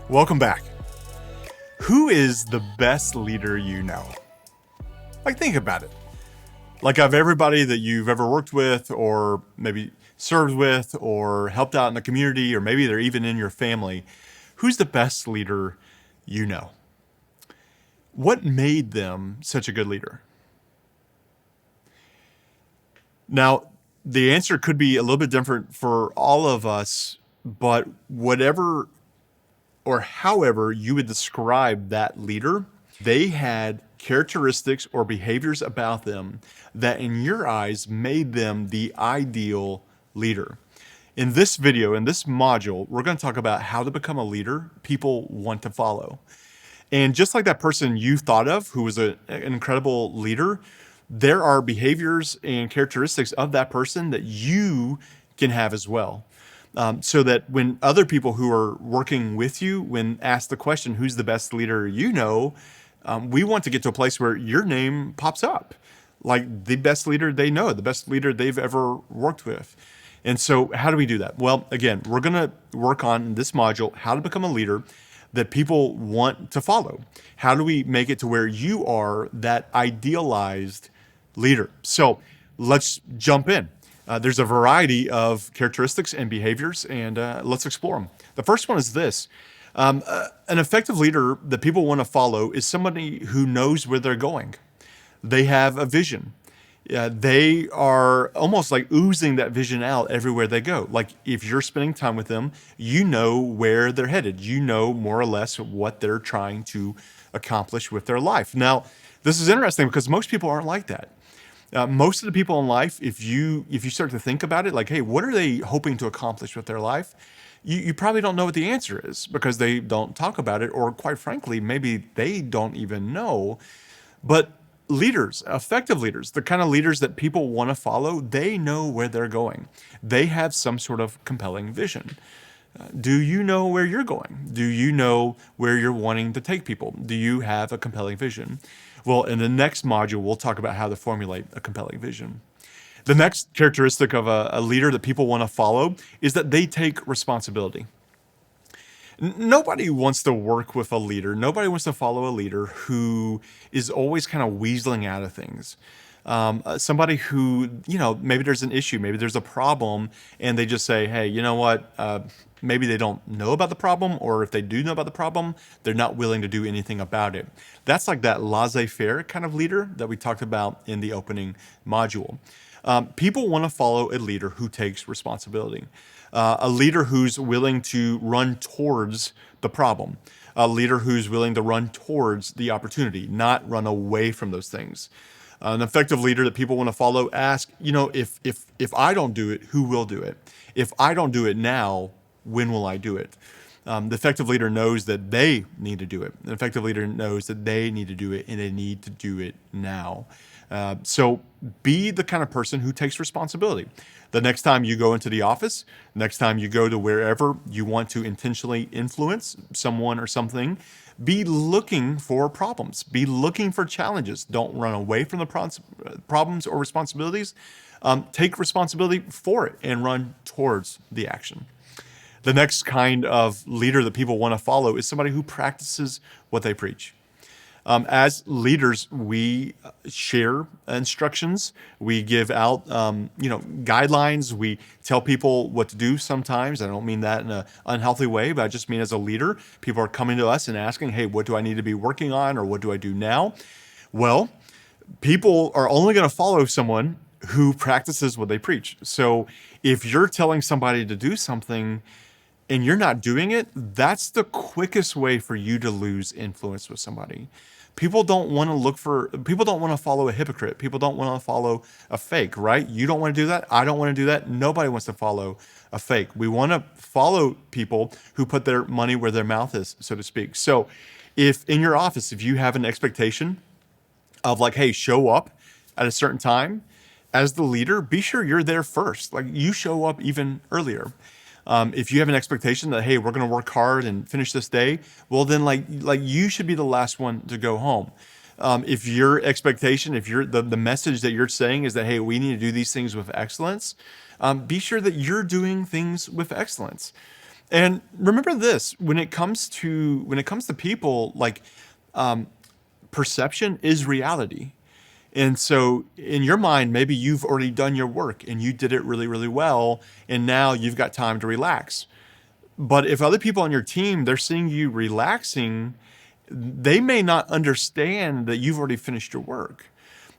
Welcome back. Who is the best leader you know? Like, think about it. Like, of everybody that you've ever worked with, or maybe served with, or helped out in the community, or maybe they're even in your family, who's the best leader you know? What made them such a good leader? Now, the answer could be a little bit different for all of us, but whatever or however you would describe that leader, they had characteristics or behaviors about them that in your eyes made them the ideal leader. In this video, in this module, we're going to talk about how to become a leader people want to follow. And just like that person you thought of who was an incredible leader, there are behaviors and characteristics of that person that you can have as well. So that when other people who are working with you, when asked the question, who's the best leader you know, we want to get to a place where your name pops up, like the best leader they know, the best leader they've ever worked with. And so how do we do that? Well, again, we're going to work on in this module how to become a leader that people want to follow. How do we make it to where you are that idealized leader? So let's jump in. There's a variety of characteristics and behaviors, and let's explore them. The first one is this. An effective leader that people want to follow is somebody who knows where they're going. They have a vision. They are almost like oozing that vision out everywhere they go. Like if you're spending time with them, you know where they're headed. You know more or less what they're trying to accomplish with their life. Now, this is interesting because most people aren't like that. Most of the people in life, if you start to think about it, like, hey, what are they hoping to accomplish with their life? You probably don't know what the answer is because they don't talk about it, or quite frankly, maybe they don't even know. But leaders, effective leaders, the kind of leaders that people want to follow, they know where they're going. They have some sort of compelling vision. Do you know where you're going? Do you know where you're wanting to take people? Do you have a compelling vision? Well, in the next module, we'll talk about how to formulate a compelling vision. The next characteristic of a leader that people want to follow is that they take responsibility. Nobody wants to work with a leader. Nobody wants to follow a leader who is always kind of weaseling out of things. Somebody who, maybe there's an issue, maybe there's a problem, and they just say, hey, you know what? Maybe they don't know about the problem, or if they do know about the problem, they're not willing to do anything about it. That's like that laissez-faire kind of leader that we talked about in the opening module. People want to follow a leader who takes responsibility, a leader who's willing to run towards the problem, a leader who's willing to run towards the opportunity, not run away from those things. An effective leader that people want to follow ask, if I don't do it, who will do it? If I don't do it now, when will I do it? The effective leader knows that they need to do it. An effective leader knows that they need to do it, and they need to do it now. So be the kind of person who takes responsibility. The next time you go into the office, next time you go to wherever you want to intentionally influence someone or something, be looking for problems. Be looking for challenges. Don't run away from the problems or responsibilities. Take responsibility for it and run towards the action. The next kind of leader that people want to follow is somebody who practices what they preach. As leaders, we share instructions. We give out, guidelines. We tell people what to do sometimes. I don't mean that in an unhealthy way, but I just mean as a leader, people are coming to us and asking, hey, what do I need to be working on, or what do I do now? Well, people are only going to follow someone who practices what they preach. So if you're telling somebody to do something and you're not doing it, that's the quickest way for you to lose influence with somebody. People don't want to follow a hypocrite. People don't want to follow a fake, right? You don't want to do that. I don't want to do that. Nobody wants to follow a fake. We want to follow people who put their money where their mouth is, so to speak. So if in your office, if you have an expectation of like, hey, show up at a certain time, as the leader, be sure you're there first. Like you show up even earlier. If you have an expectation that, hey, we're going to work hard and finish this day, well, then like you should be the last one to go home. If your expectation, if you're the message that you're saying is that, hey, we need to do these things with excellence, be sure that you're doing things with excellence. And remember this, when it comes to people, like, perception is reality. And so in your mind, maybe you've already done your work and you did it really, really well, and now you've got time to relax. But if other people on your team, they're seeing you relaxing, they may not understand that you've already finished your work.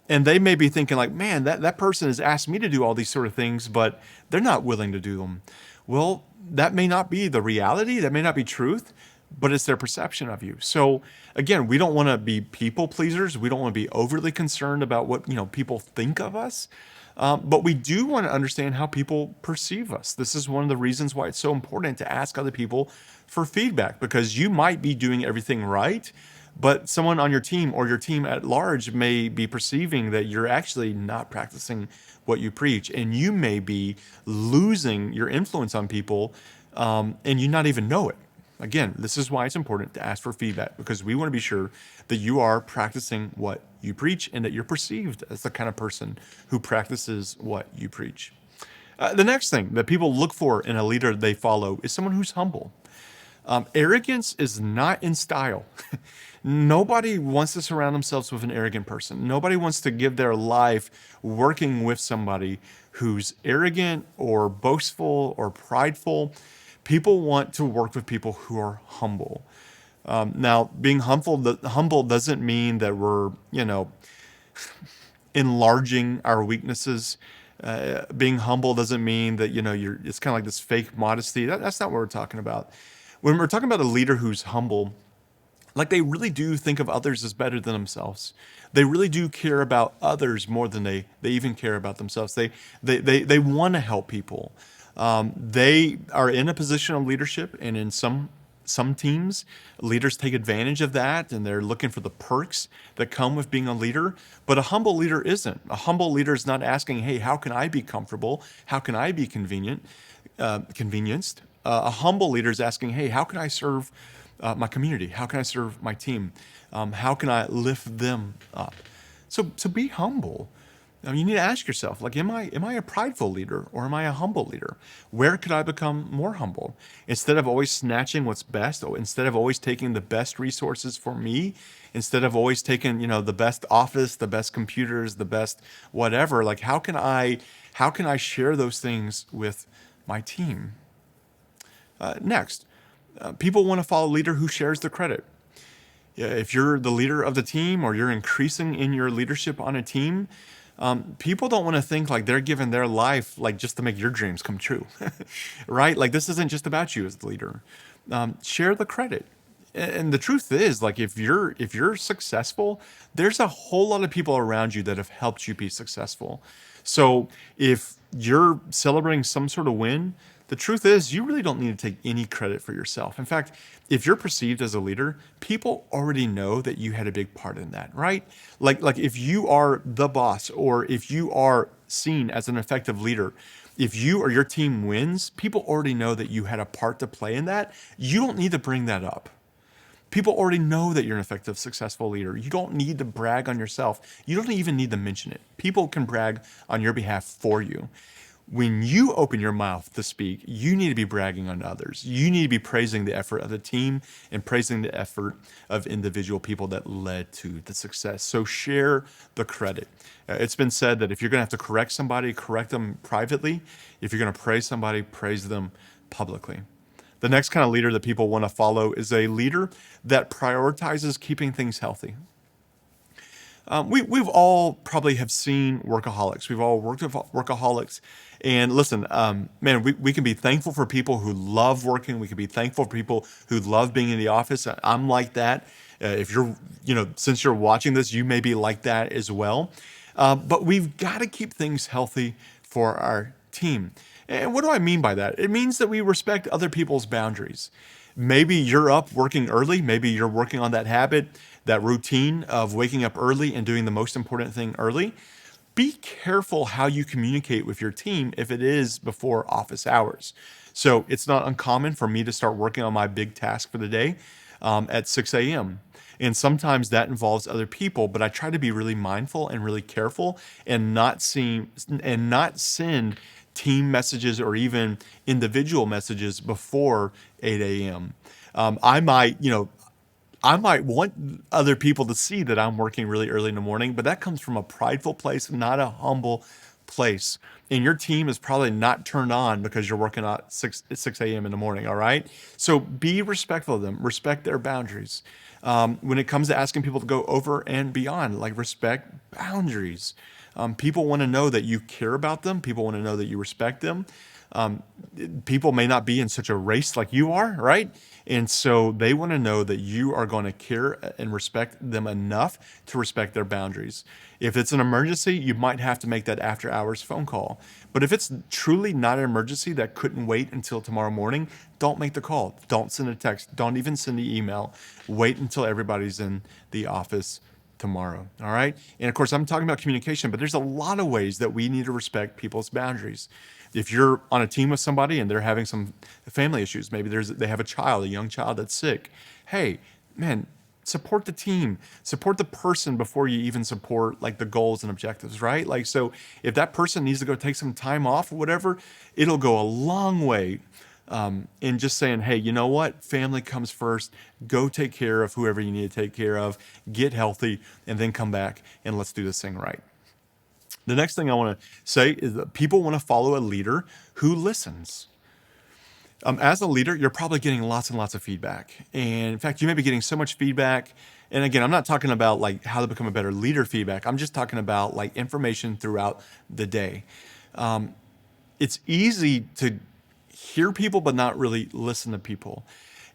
And they may be thinking like, man, that person has asked me to do all these sort of things, but they're not willing to do them. Well, that may not be the reality. That may not be truth, but it's their perception of you. So again, we don't want to be people pleasers. We don't want to be overly concerned about what, people think of us. But we do want to understand how people perceive us. This is one of the reasons why it's so important to ask other people for feedback, because you might be doing everything right, but someone on your team or your team at large may be perceiving that you're actually not practicing what you preach, and you may be losing your influence on people, and you not even know it. Again, this is why it's important to ask for feedback, because we want to be sure that you are practicing what you preach and that you're perceived as the kind of person who practices what you preach. The next thing that people look for in a leader they follow is someone who's humble. Arrogance is not in style. Nobody wants to surround themselves with an arrogant person. Nobody wants to give their life working with somebody who's arrogant or boastful or prideful. People want to work with people who are humble. Now, being humble doesn't mean that we're, enlarging our weaknesses. Being humble doesn't mean that, it's kind of like this fake modesty. That's not what we're talking about. When we're talking about a leader who's humble, like, they really do think of others as better than themselves. They really do care about others more than they even care about themselves. They want to help people. They are in a position of leadership, and in some teams, leaders take advantage of that, and they're looking for the perks that come with being a leader. But a humble leader isn't. A humble leader is not asking, "Hey, how can I be comfortable? How can I be convenienced?" A humble leader is asking, "Hey, how can I serve my community? How can I serve my team? How can I lift them up?" So be humble. You need to ask yourself, like, am I a prideful leader, or am I a humble leader? Where could I become more humble? Instead of always snatching what's best, or instead of always taking the best resources for me, instead of always taking, the best office, the best computers, the best whatever, like, how can I share those things with my team? Next, people want to follow a leader who shares the credit. Yeah, if you're the leader of the team, or you're increasing in your leadership on a team, people don't want to think like they're giving their life like just to make your dreams come true, right? Like, this isn't just about you as the leader. Share the credit. And the truth is, like, if you're successful, there's a whole lot of people around you that have helped you be successful. So if you're celebrating some sort of win, the truth is, you really don't need to take any credit for yourself. In fact, if you're perceived as a leader, people already know that you had a big part in that, right? Like if you are the boss, or if you are seen as an effective leader, if you or your team wins, people already know that you had a part to play in that. You don't need to bring that up. People already know that you're an effective, successful leader. You don't need to brag on yourself. You don't even need to mention it. People can brag on your behalf for you. When you open your mouth to speak, you need to be bragging on others. You need to be praising the effort of the team and praising the effort of individual people that led to the success. So share the credit. It's been said that if you're going to have to correct somebody, correct them privately. If you're going to praise somebody, praise them publicly. The next kind of leader that people want to follow is a leader that prioritizes keeping things healthy. We've all probably have seen workaholics. We've all worked with workaholics. And listen, man, we can be thankful for people who love working. We can be thankful for people who love being in the office. I'm like that. If you're, since you're watching this, you may be like that as well. But we've got to keep things healthy for our team. And what do I mean by that? It means that we respect other people's boundaries. Maybe you're up working early. Maybe you're working on that habit, that routine of waking up early and doing the most important thing early. Be careful how you communicate with your team if it is before office hours. So it's not uncommon for me to start working on my big task for the day at 6 a.m. And sometimes that involves other people, but I try to be really mindful and really careful and not send team messages or even individual messages before 8 a.m. I might want other people to see that I'm working really early in the morning, but that comes from a prideful place, not a humble place. And your team is probably not turned on because you're working at 6 a.m. in the morning. All right. So be respectful of them, respect their boundaries. When it comes to asking people to go over and beyond, like respect boundaries. People want to know that you care about them. People want to know that you respect them. People may not be in such a race like you are, right? And so they want to know that you are going to care and respect them enough to respect their boundaries. If it's an emergency, you might have to make that after hours phone call. But if it's truly not an emergency that couldn't wait until tomorrow morning, don't make the call. Don't send a text. Don't even send the email. Wait until everybody's in the office tomorrow. All right. And of course, I'm talking about communication, but there's a lot of ways that we need to respect people's boundaries. If you're on a team with somebody and they're having some family issues, maybe they have a young child that's sick. Hey, man, support the team, support the person before you even support like the goals and objectives, right? Like, so if that person needs to go take some time off or whatever, it'll go a long way in just saying, hey, you know what? Family comes first. Go take care of whoever you need to take care of, get healthy, and then come back and let's do this thing right. The next thing I want to say is that people want to follow a leader who listens. As a leader, you're probably getting lots and lots of feedback. And in fact, you may be getting so much feedback. And again, I'm not talking about like how to become a better leader feedback. I'm just talking about like information throughout the day. It's easy to hear people, but not really listen to people.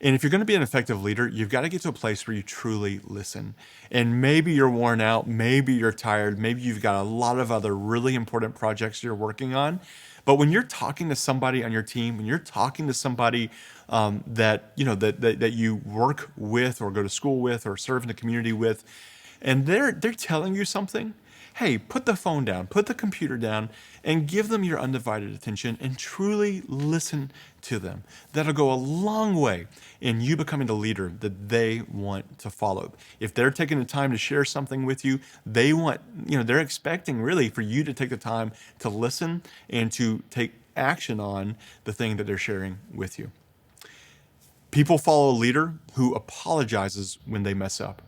And if you're going to be an effective leader, you've got to get to a place where you truly listen. And maybe you're worn out, maybe you're tired, maybe you've got a lot of other really important projects you're working on. But when you're talking to somebody on your team, when you're talking to somebody that you know that you work with or go to school with or serve in the community with, and they're telling you something, hey, put the phone down, put the computer down, and give them your undivided attention and truly listen to them. That'll go a long way in you becoming the leader that they want to follow. If they're taking the time to share something with you, they're expecting really for you to take the time to listen and to take action on the thing that they're sharing with you. People follow a leader who apologizes when they mess up.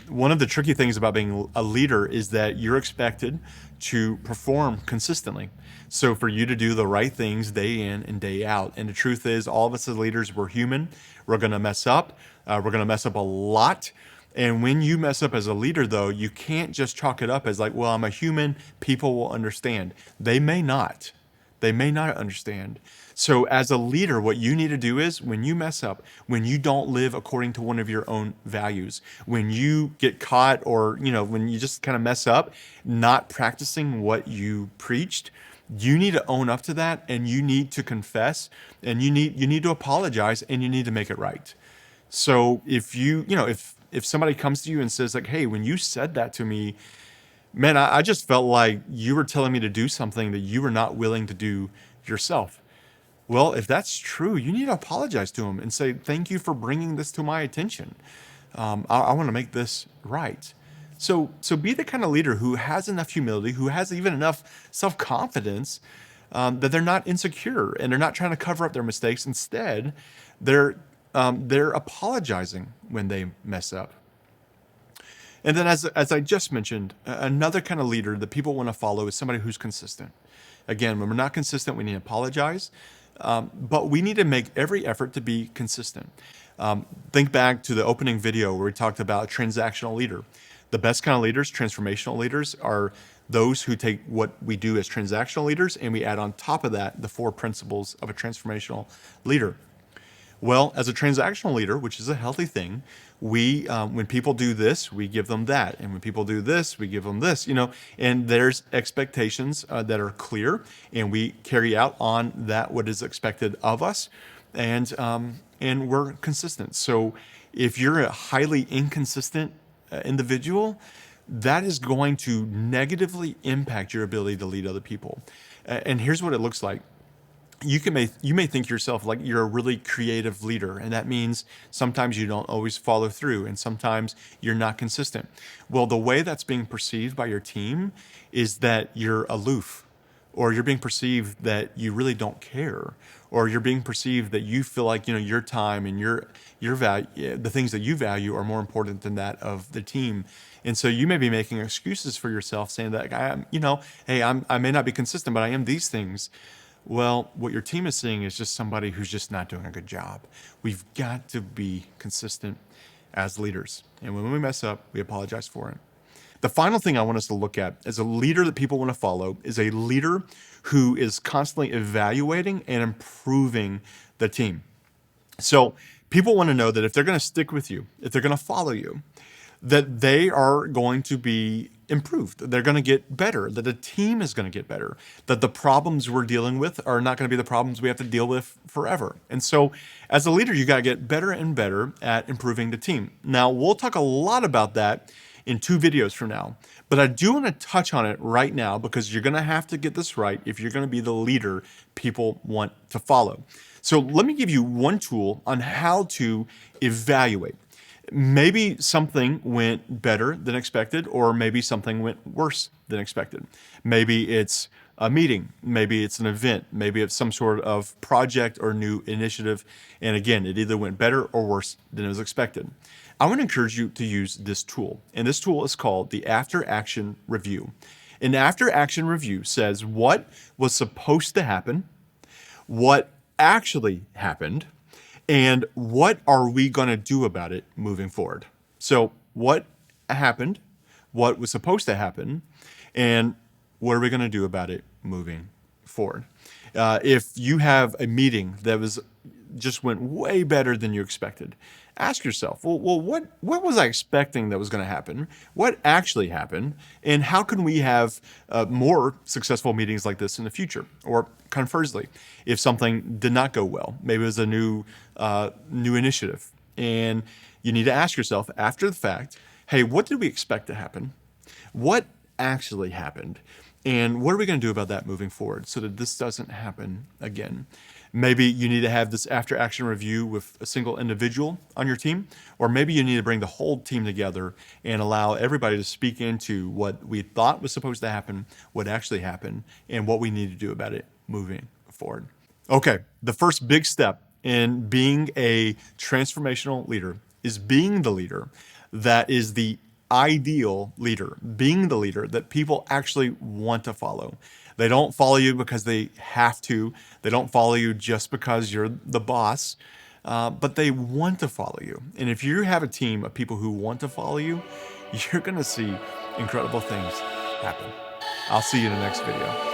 One of the tricky things about being a leader is that you're expected to perform consistently. So for you to do the right things day in and day out. And the truth is, all of us as leaders, we're human. We're going to mess up. We're going to mess up a lot. And when you mess up as a leader, though, you can't just chalk it up as like, well, I'm a human. People will understand. They may not. They may not understand. So as a leader, what you need to do is when you mess up, when you don't live according to one of your own values, when you get caught or, when you just kind of mess up, not practicing what you preached, you need to own up to that and you need to confess and you need to apologize and you need to make it right. So if somebody comes to you and says like, hey, when you said that to me, man, I just felt like you were telling me to do something that you were not willing to do yourself. Well, if that's true, you need to apologize to him and say, thank you for bringing this to my attention. I want to make this right. So be the kind of leader who has enough humility, who has even enough self-confidence that they're not insecure and they're not trying to cover up their mistakes. Instead, they're apologizing when they mess up. And then as I just mentioned, another kind of leader that people want to follow is somebody who's consistent. Again, when we're not consistent, we need to apologize. But we need to make every effort to be consistent. Think back to the opening video where we talked about a transactional leader. The best kind of leaders, transformational leaders, are those who take what we do as transactional leaders and we add on top of that the 4 principles of a transformational leader. Well, as a transactional leader, which is a healthy thing, we when people do this, we give them that, and when people do this, we give them this. And there's expectations that are clear, and we carry out on that what is expected of us, and we're consistent. So, if you're a highly inconsistent individual, that is going to negatively impact your ability to lead other people. And here's what it looks like. You may think yourself like you're a really creative leader, and that means sometimes you don't always follow through and sometimes you're not consistent. Well, the way that's being perceived by your team is that you're aloof or you're being perceived that you really don't care, or you're being perceived that you feel like, your time and your value, the things that you value are more important than that of the team. And so you may be making excuses for yourself, saying that hey, I may not be consistent, but I am these things. Well, what your team is seeing is just somebody who's just not doing a good job. We've got to be consistent as leaders. And when we mess up, we apologize for it. The final thing I want us to look at as a leader that people want to follow is a leader who is constantly evaluating and improving the team. So people want to know that if they're going to stick with you, if they're going to follow you, that they are going to be improved. They're going to get better, that the team is going to get better, that the problems we're dealing with are not going to be the problems we have to deal with forever. And so as a leader, you got to get better and better at improving the team. Now, we'll talk a lot about that in 2 videos from now, but I do want to touch on it right now because you're going to have to get this right if you're going to be the leader people want to follow. So let me give you one tool on how to evaluate. Maybe something went better than expected, or maybe something went worse than expected. Maybe it's a meeting, maybe it's an event, maybe it's some sort of project or new initiative. And again, it either went better or worse than it was expected. I want to encourage you to use this tool. And this tool is called the After Action Review. An After Action Review says what was supposed to happen, what actually happened, and what are we going to do about it moving forward? So what happened, what was supposed to happen, and what are we going to do about it moving forward? If you have a meeting that just went way better than you expected, ask yourself, well, what was I expecting that was going to happen? What actually happened? And how can we have more successful meetings like this in the future? Or conversely, if something did not go well, maybe it was a new initiative, and you need to ask yourself after the fact, hey, what did we expect to happen? What actually happened? And what are we going to do about that moving forward so that this doesn't happen again? Maybe you need to have this after action review with a single individual on your team, or maybe you need to bring the whole team together and allow everybody to speak into what we thought was supposed to happen, what actually happened, and what we need to do about it moving forward. Okay, the first big step in being a transformational leader is being the leader that is the ideal leader, being the leader that people actually want to follow. They don't follow you because they have to. They don't follow you just because you're the boss, but they want to follow you. And if you have a team of people who want to follow you, you're going to see incredible things happen. I'll see you in the next video.